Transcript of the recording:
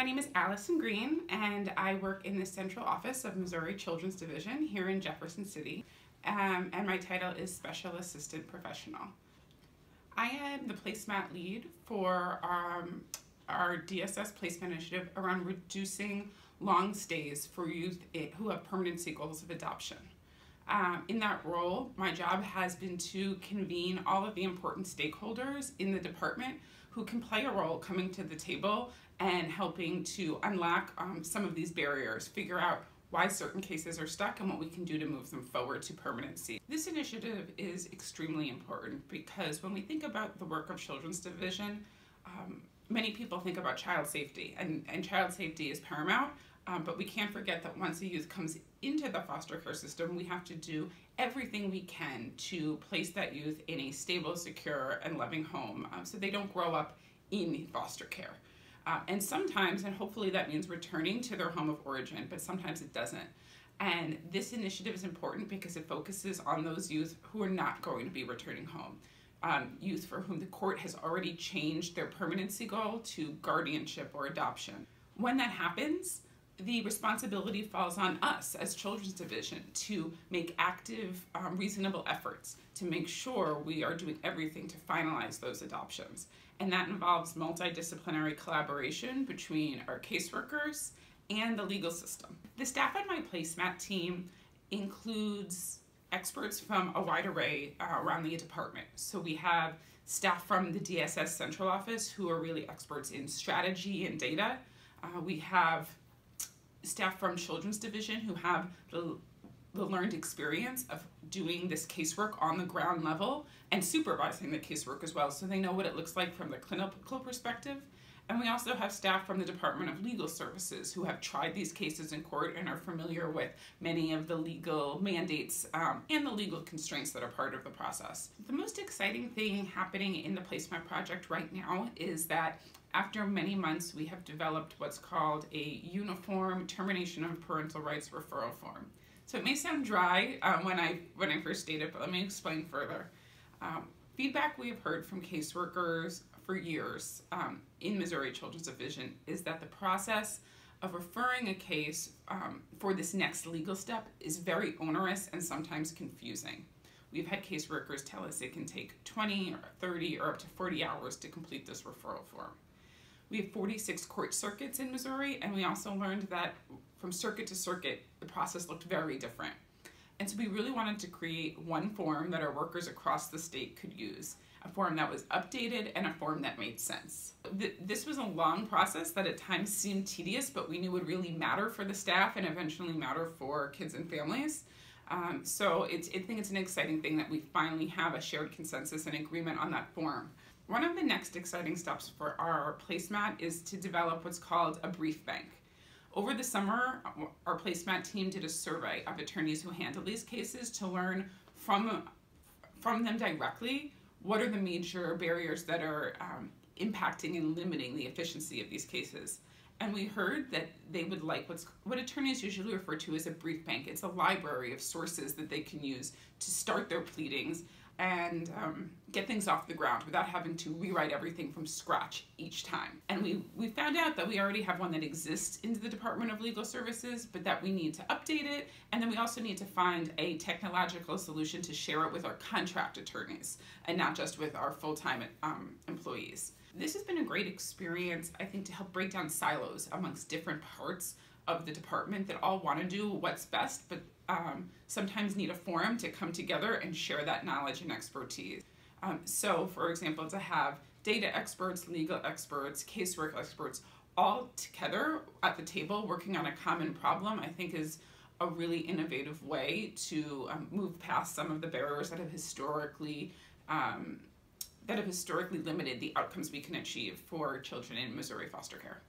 My name is Allison Green, and I work in the central office of Missouri Children's Division here in Jefferson City, and my title is Special Assistant Professional. I am the placemat lead for our DSS placement initiative around reducing long stays for youth who have permanency goals of adoption. In that role, my job has been to convene all of the important stakeholders in the department who can play a role coming to the table and helping to unlock some of these barriers, figure out why certain cases are stuck and what we can do to move them forward to permanency. This initiative is extremely important because when we think about the work of Children's Division, many people think about child safety, and child safety is paramount, but we can't forget that once a youth comes into the foster care system, we have to do everything we can to place that youth in a stable, secure, and loving home so they don't grow up in foster care. And sometimes, and hopefully that means returning to their home of origin, but sometimes it doesn't. And this initiative is important because it focuses on those youth who are not going to be returning home. Youth for whom the court has already changed their permanency goal to guardianship or adoption. When that happens, the responsibility falls on us as Children's Division to make active, reasonable efforts to make sure we are doing everything to finalize those adoptions. And that involves multidisciplinary collaboration between our caseworkers and the legal system. The staff on my placemat team includes experts from a wide array around the department. So we have staff from the DSS central office who are really experts in strategy and data. We have staff from Children's Division who have the learned experience of doing this casework on the ground level and supervising the casework as well, so they know what it looks like from the clinical perspective. And we also have staff from the Department of Legal Services who have tried these cases in court and are familiar with many of the legal mandates and the legal constraints that are part of the process. The most exciting thing happening in the placemat project right now is that after many months, we have developed what's called a uniform termination of parental rights referral form. So it may sound dry when I first state it, but let me explain further. Feedback we have heard from caseworkers for years in Missouri Children's Division is that the process of referring a case for this next legal step is very onerous and sometimes confusing. We've had caseworkers tell us it can take 20 or 30 or up to 40 hours to complete this referral form. We have 46 court circuits in Missouri, and we also learned that from circuit to circuit, the process looked very different. And so we really wanted to create one form that our workers across the state could use, a form that was updated and a form that made sense. This was a long process that at times seemed tedious, but we knew would really matter for the staff and eventually matter for kids and families. So I think it's an exciting thing that we finally have a shared consensus and agreement on that form. One of the next exciting steps for our placemat is to develop what's called a brief bank. Over the summer, our placemat team did a survey of attorneys who handle these cases to learn from them directly what are the major barriers that are impacting and limiting the efficiency of these cases. And we heard that they would like what attorneys usually refer to as a brief bank. It's a library of sources that they can use to start their pleadings and get things off the ground without having to rewrite everything from scratch each time. And we found out that we already have one that exists in the Department of Legal Services, but that we need to update it, and then we also need to find a technological solution to share it with our contract attorneys and not just with our full-time employees. This has been a great experience, I think, to help break down silos amongst different parts of the department that all want to do what's best, but sometimes need a forum to come together and share that knowledge and expertise. So, for example, to have data experts, legal experts, casework experts, all together at the table working on a common problem, I think is a really innovative way to move past some of the barriers that have historically limited the outcomes we can achieve for children in Missouri foster care.